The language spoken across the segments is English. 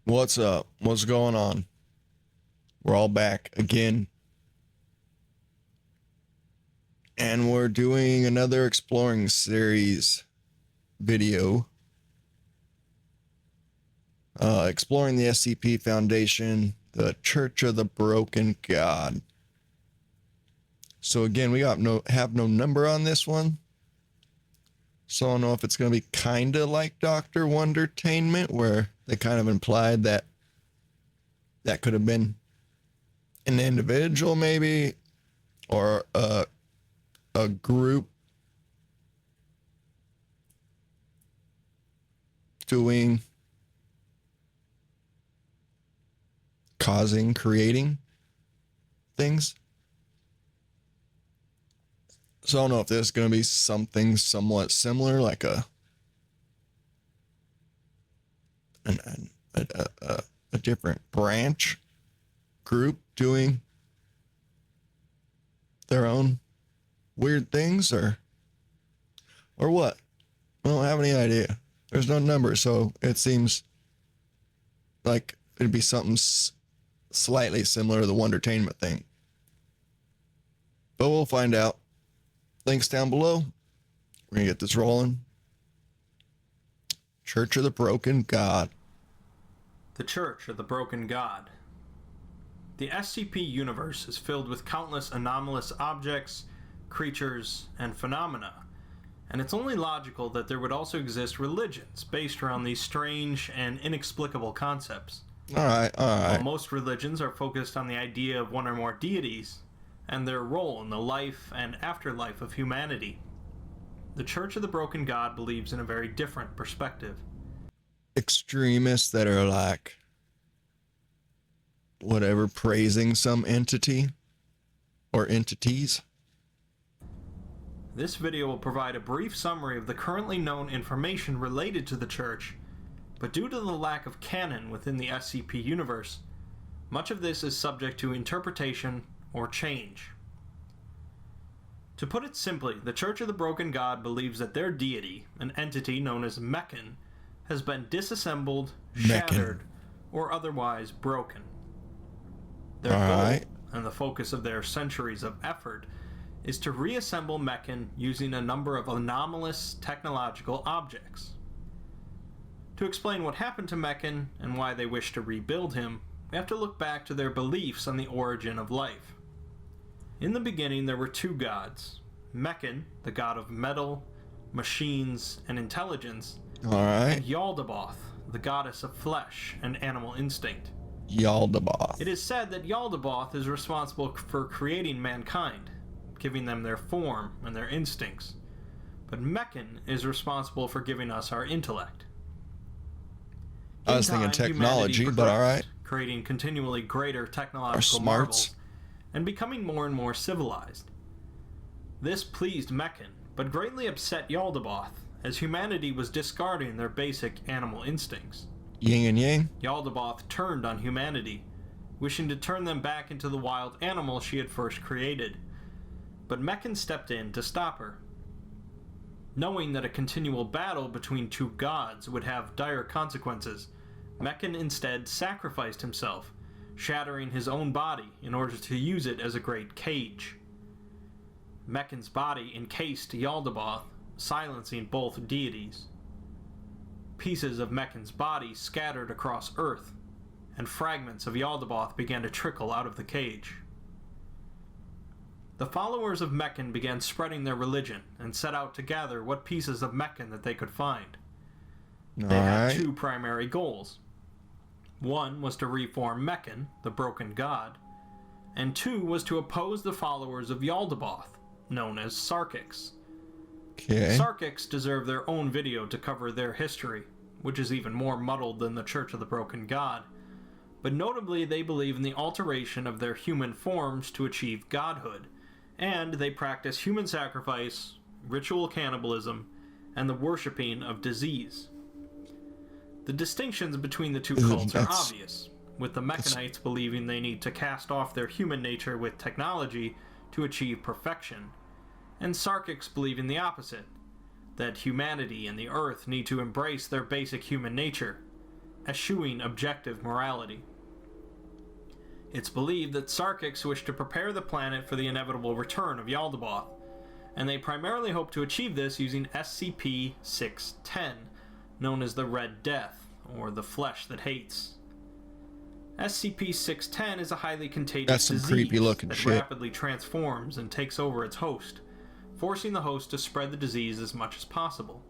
What's up? What's going on? We're all back again. And we're doing another exploring series video. Exploring the SCP Foundation, the Church of the Broken God. So again, we have no number on this one. So I don't know if it's going to be kind of like Dr. Wondertainment, where they kind of implied that could have been an individual maybe, or a group creating things. So I don't know if this is going to be something somewhat similar, like a different branch group doing their own weird things, or what. I don't have any idea. There's no number, so it seems like it'd be something slightly similar to the Wondertainment thing. But we'll find out. Links down below. We're going to get this rolling. Church of the Broken God. The Church of the Broken God. The SCP universe is filled with countless anomalous objects, creatures, and phenomena, and it's only logical that there would also exist religions based around these strange and inexplicable concepts. Alright. While most religions are focused on the idea of one or more deities, and their role in the life and afterlife of humanity, the Church of the Broken God believes in a very different perspective. Extremists that are like, whatever, praising some entity or entities. This video will provide a brief summary of the currently known information related to the Church, but due to the lack of canon within the SCP universe, much of this is subject to interpretation or change. To put it simply, the Church of the Broken God believes that their deity, an entity known as Meccan, has been disassembled, shattered, or otherwise broken. Their goal, and the focus of their centuries of effort, is to reassemble Meccan using a number of anomalous technological objects. To explain what happened to Meccan and why they wish to rebuild him, we have to look back to their beliefs on the origin of life. In the beginning, there were two gods. Meccan, the god of metal, machines, and intelligence, and Yaldabaoth, the goddess of flesh and animal instinct. Yaldabaoth. It is said that Yaldabaoth is responsible for creating mankind, giving them their form and their instincts, but Meccan is responsible for giving us our intellect. I was thinking technology, but alright. Creating continually greater technological marvels and becoming more and more civilized. This pleased Meccan, but greatly upset Yaldabaoth, as humanity was discarding their basic animal instincts. Yin and yang. Yaldabaoth turned on humanity, wishing to turn them back into the wild animal she had first created, but Meccan stepped in to stop her. Knowing that a continual battle between two gods would have dire consequences, Meccan instead sacrificed himself, shattering his own body in order to use it as a great cage. Meccan's body encased Yaldabaoth, silencing both deities. Pieces of Meccan's body scattered across Earth, and fragments of Yaldabaoth began to trickle out of the cage. The followers of Meccan began spreading their religion and set out to gather what pieces of Meccan that they could find. They had two primary goals. One was to reform Meccan, the broken god, and two was to oppose the followers of Yaldabaoth, known as Sarkics. Sarkics deserve their own video to cover their history, which is even more muddled than the Church of the Broken God, but notably they believe in the alteration of their human forms to achieve godhood, and they practice human sacrifice, ritual cannibalism, and the worshipping of disease. The distinctions between the two cults are obvious, with the Meccanites believing they need to cast off their human nature with technology to achieve perfection, and Sarkics believing the opposite, that humanity and the Earth need to embrace their basic human nature, eschewing objective morality. It's believed that Sarkics wish to prepare the planet for the inevitable return of Yaldabaoth, and they primarily hope to achieve this using SCP-610, known as the Red Death, or the Flesh That Hates. SCP-610 is a highly contagious disease creepy-looking that shit. rapidly transforms and takes over its host, forcing the host to spread the disease as much as possible.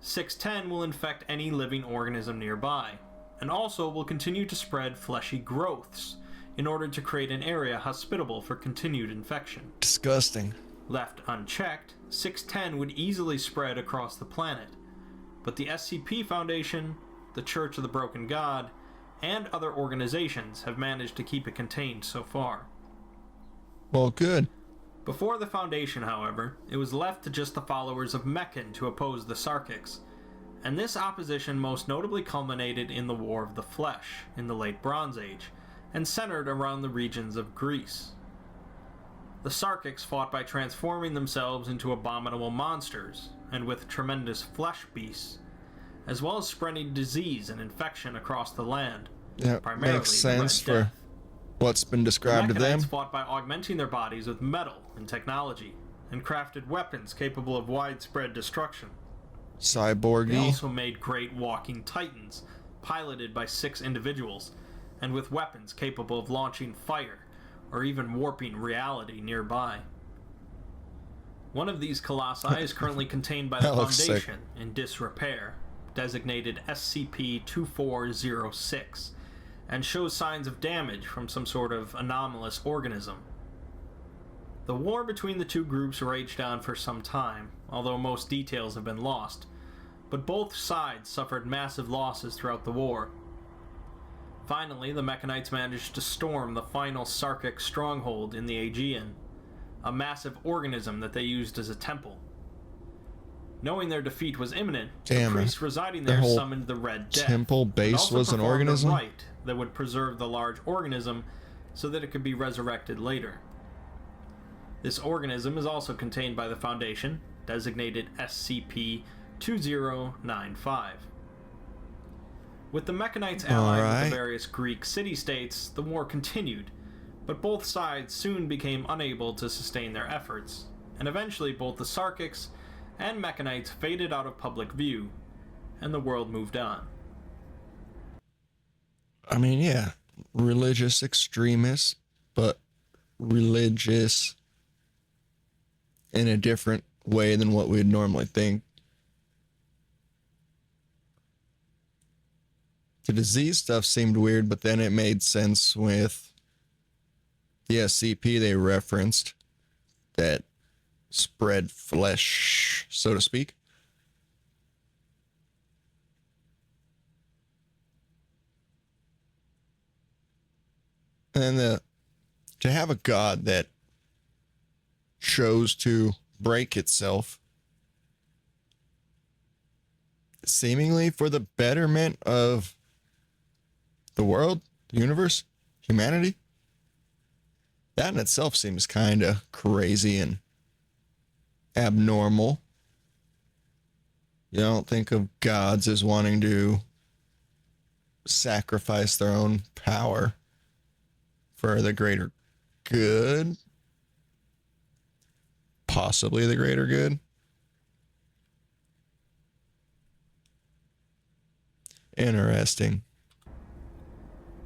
610 will infect any living organism nearby, and also will continue to spread fleshy growths in order to create an area hospitable for continued infection. Disgusting. Left unchecked, 610 would easily spread across the planet, but the SCP Foundation, the Church of the Broken God, and other organizations have managed to keep it contained so far. Well, good. Before the Foundation, however, it was left to just the followers of Meccan to oppose the Sarkics, and this opposition most notably culminated in the War of the Flesh in the Late Bronze Age, and centered around the regions of Greece. The Sarkics fought by transforming themselves into abominable monsters, and with tremendous flesh beasts, as well as spreading disease and infection across the land, Yeah, primarily makes the Red sense for Death. what's been described to The them. Mechanites fought by augmenting their bodies with metal and technology, and crafted weapons capable of widespread destruction. They Cyborgy. also made great walking titans, piloted by 6 individuals, and with weapons capable of launching fire, or even warping reality nearby. One of these colossi is currently contained by the That looks sick. Foundation in disrepair, designated SCP-2406, and shows signs of damage from some sort of anomalous organism. The war between the two groups raged on for some time, although most details have been lost, but both sides suffered massive losses throughout the war. Finally, the Mechanites managed to storm the final Sarkic stronghold in the Aegean, a massive organism that they used as a temple. Knowing their defeat was imminent, Damn, the priests residing their there whole summoned the Red Death. temple but base also was an performed organism? a rite that would preserve the large organism so that it could be resurrected later. This organism is also contained by the Foundation, designated SCP-2095. With the Mechanites allied with the various Greek city-states, the war continued, but both sides soon became unable to sustain their efforts, and eventually both the Sarkics and Mechanites faded out of public view, and the world moved on. I mean, yeah, religious extremists, but religious in a different way than what we'd normally think. The disease stuff seemed weird, but then it made sense with the SCP they referenced that spread flesh, so to speak. And to have a god that chose to break itself seemingly for the betterment of the world, the universe, humanity, that in itself seems kind of crazy and abnormal. You don't think of gods as wanting to sacrifice their own power for the greater good. Possibly the greater good. Interesting.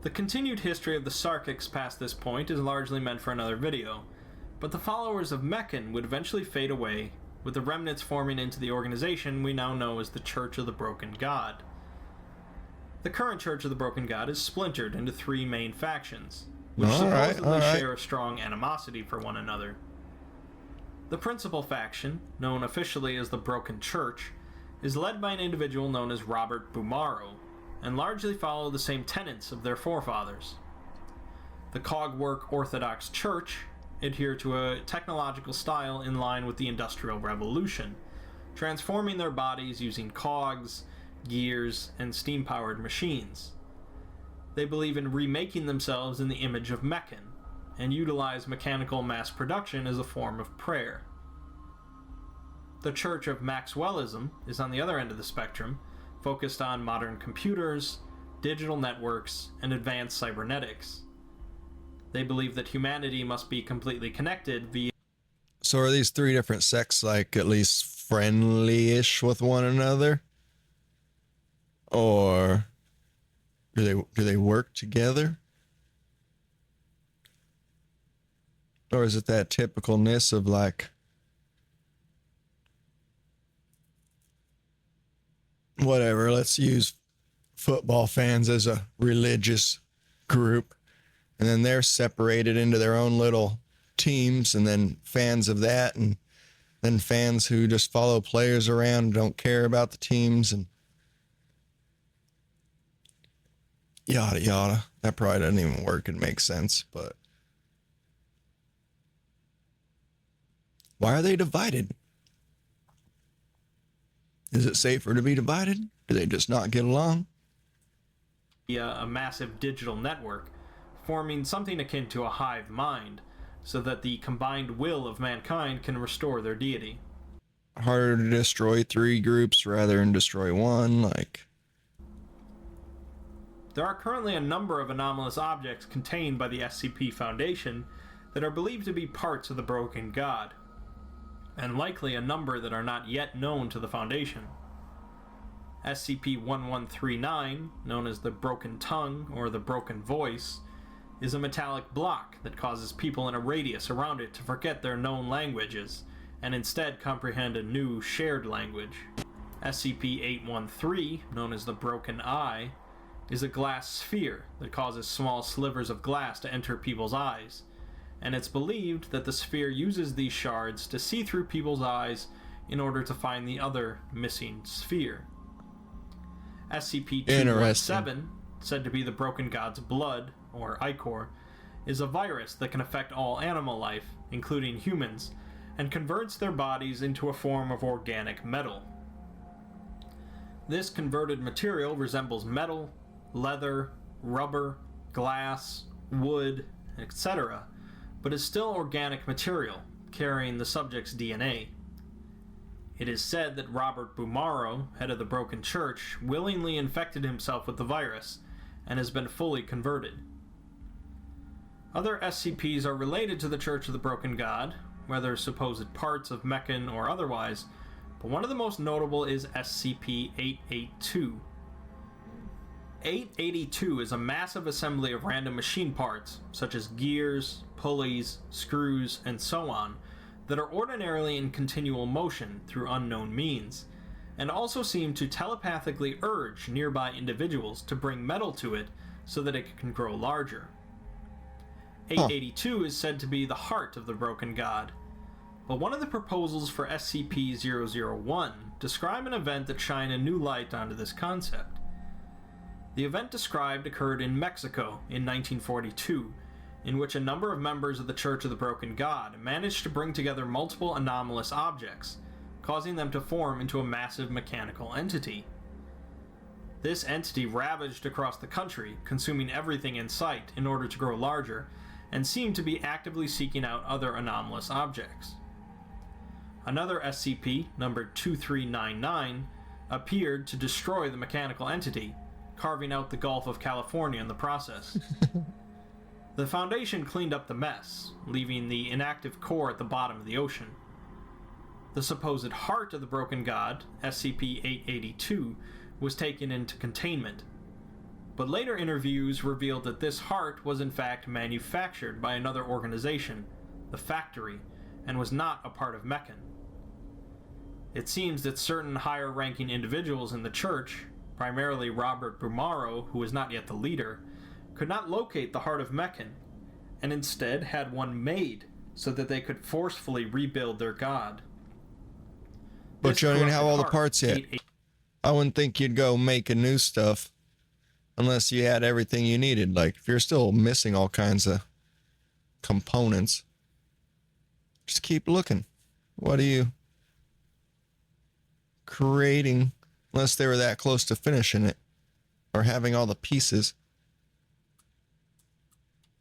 The continued history of the Sarkics past this point is largely meant for another video, but the followers of Meccan would eventually fade away, with the remnants forming into the organization we now know as the Church of the Broken God. The current Church of the Broken God is splintered into 3 main factions, which supposedly share a strong animosity for one another. The principal faction, known officially as the Broken Church, is led by an individual known as Robert Bumaro, and largely follow the same tenets of their forefathers. The Cogwork Orthodox Church adhere to a technological style in line with the Industrial Revolution, transforming their bodies using cogs, gears, and steam-powered machines. They believe in remaking themselves in the image of Meccan, and utilize mechanical mass production as a form of prayer. The Church of Maxwellism is on the other end of the spectrum, focused on modern computers, digital networks, and advanced cybernetics. They believe that humanity must be completely connected via. So are these three different sects like at least friendly-ish with one another? Or do they work together? Or is it that typicalness of like, whatever, let's use football fans as a religious group, and then they're separated into their own little teams, and then fans of that, and then fans who just follow players around and don't care about the teams, and yada yada. That probably doesn't even work and make sense, but why are they divided? Is it safer to be divided? Do they just not get along? A massive digital network, forming something akin to a hive mind, so that the combined will of mankind can restore their deity. Harder to destroy three groups rather than destroy one, like. There are currently a number of anomalous objects contained by the SCP Foundation that are believed to be parts of the Broken God, and likely a number that are not yet known to the Foundation. SCP-1139, known as the Broken Tongue or the Broken Voice, is a metallic block that causes people in a radius around it to forget their known languages and instead comprehend a new shared language. SCP-813, known as the Broken Eye, is a glass sphere that causes small slivers of glass to enter people's eyes, and it's believed that the sphere uses these shards to see through people's eyes in order to find the other missing sphere. SCP-217, said to be the Broken God's blood, or Ichor, is a virus that can affect all animal life, including humans, and converts their bodies into a form of organic metal. This converted material resembles metal, leather, rubber, glass, wood, etc., but is still organic material, carrying the subject's DNA. It is said that Robert Bumaro, head of the Broken Church, willingly infected himself with the virus and has been fully converted. Other SCPs are related to the Church of the Broken God, whether supposed parts of Meccan or otherwise, but one of the most notable is SCP-882. 882 is a massive assembly of random machine parts, such as gears, pulleys, screws, and so on, that are ordinarily in continual motion through unknown means, and also seem to telepathically urge nearby individuals to bring metal to it so that it can grow larger. 882 is said to be the heart of the Broken God, but one of the proposals for SCP-001 describe an event that shine a new light onto this concept. The event described occurred in Mexico in 1942, in which a number of members of the Church of the Broken God managed to bring together multiple anomalous objects, causing them to form into a massive mechanical entity. This entity ravaged across the country, consuming everything in sight in order to grow larger, and seemed to be actively seeking out other anomalous objects. Another SCP, numbered 2399, appeared to destroy the mechanical entity, carving out the Gulf of California in the process. The Foundation cleaned up the mess, leaving the inactive core at the bottom of the ocean. The supposed heart of the Broken God, SCP-882, was taken into containment, but later interviews revealed that this heart was in fact manufactured by another organization, the Factory, and was not a part of Meccan. It seems that certain higher-ranking individuals in the church, primarily Robert Bumaro, who was not yet the leader, could not locate the heart of Meccan, and instead had one made so that they could forcefully rebuild their god. But you don't even have all the parts yet. I wouldn't think you'd go making new stuff unless you had everything you needed. Like, if you're still missing all kinds of components, just keep looking. What are you creating unless they were that close to finishing it or having all the pieces?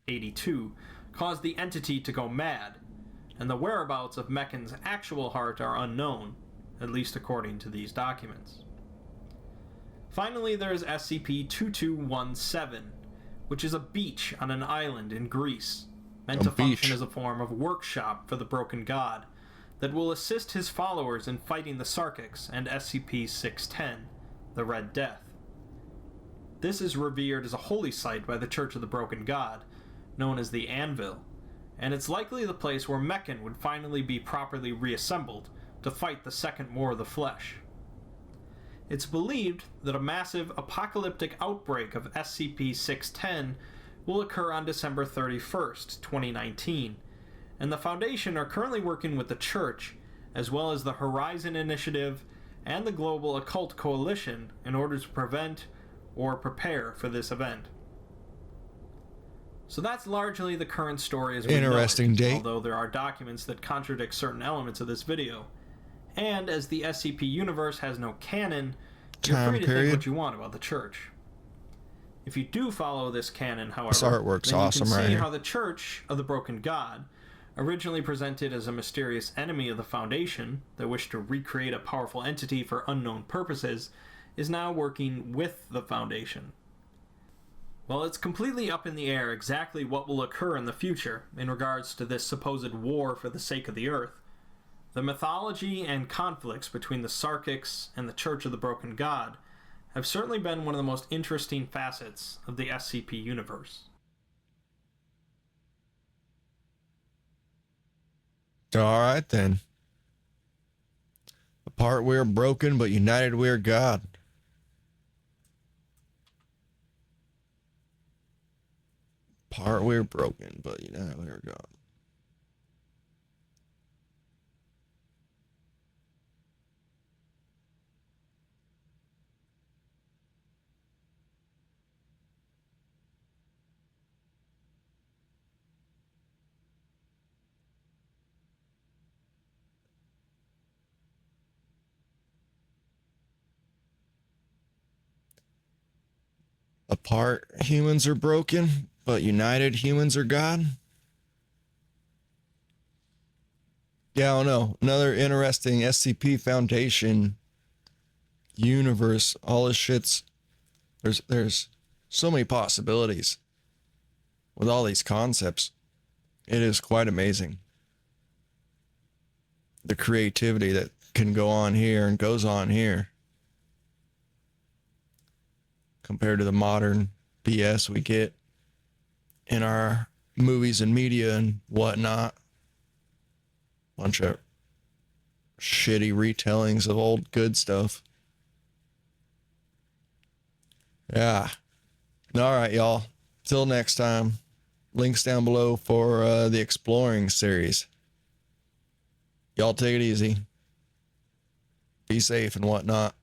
82 caused the entity to go mad, and the whereabouts of Meccan's actual heart are unknown, at least according to these documents. Finally, there is SCP-2217, which is a beach on an island in Greece, meant to function as a form of workshop for the Broken God that will assist his followers in fighting the Sarkics and SCP-610, the Red Death. This is revered as a holy site by the Church of the Broken God, known as the Anvil, and it's likely the place where Meccan would finally be properly reassembled to fight the Second War of the Flesh. It's believed that a massive apocalyptic outbreak of SCP-610 will occur on December 31st, 2019, and the Foundation are currently working with the Church, as well as the Horizon Initiative and the Global Occult Coalition in order to prevent or prepare for this event. So that's largely the current story as we know it. Interesting date. Although there are documents that contradict certain elements of this video. And as the SCP universe has no canon, you're free to think what you want about the Church. If you do follow this canon, however, this artwork's then you awesome can see right here. how the Church of the Broken God, originally presented as a mysterious enemy of the Foundation that wished to recreate a powerful entity for unknown purposes, is now working with the Foundation. While it's completely up in the air exactly what will occur in the future in regards to this supposed war for the sake of the Earth, the mythology and conflicts between the Sarkics and the Church of the Broken God have certainly been one of the most interesting facets of the SCP universe. All right, then. Apart we are broken, but united we are God. Apart we are broken, but united we are God. Apart, humans are broken, but united, humans are God. Yeah, I don't know. Another interesting SCP Foundation universe. All this shit's there's so many possibilities with all these concepts. It is quite amazing. The creativity that can go on here and goes on here, compared to the modern BS we get in our movies and media and whatnot. Bunch of shitty retellings of old good stuff. Yeah. All right, y'all. Till next time. Links down below for the Exploring series. Y'all take it easy. Be safe and whatnot.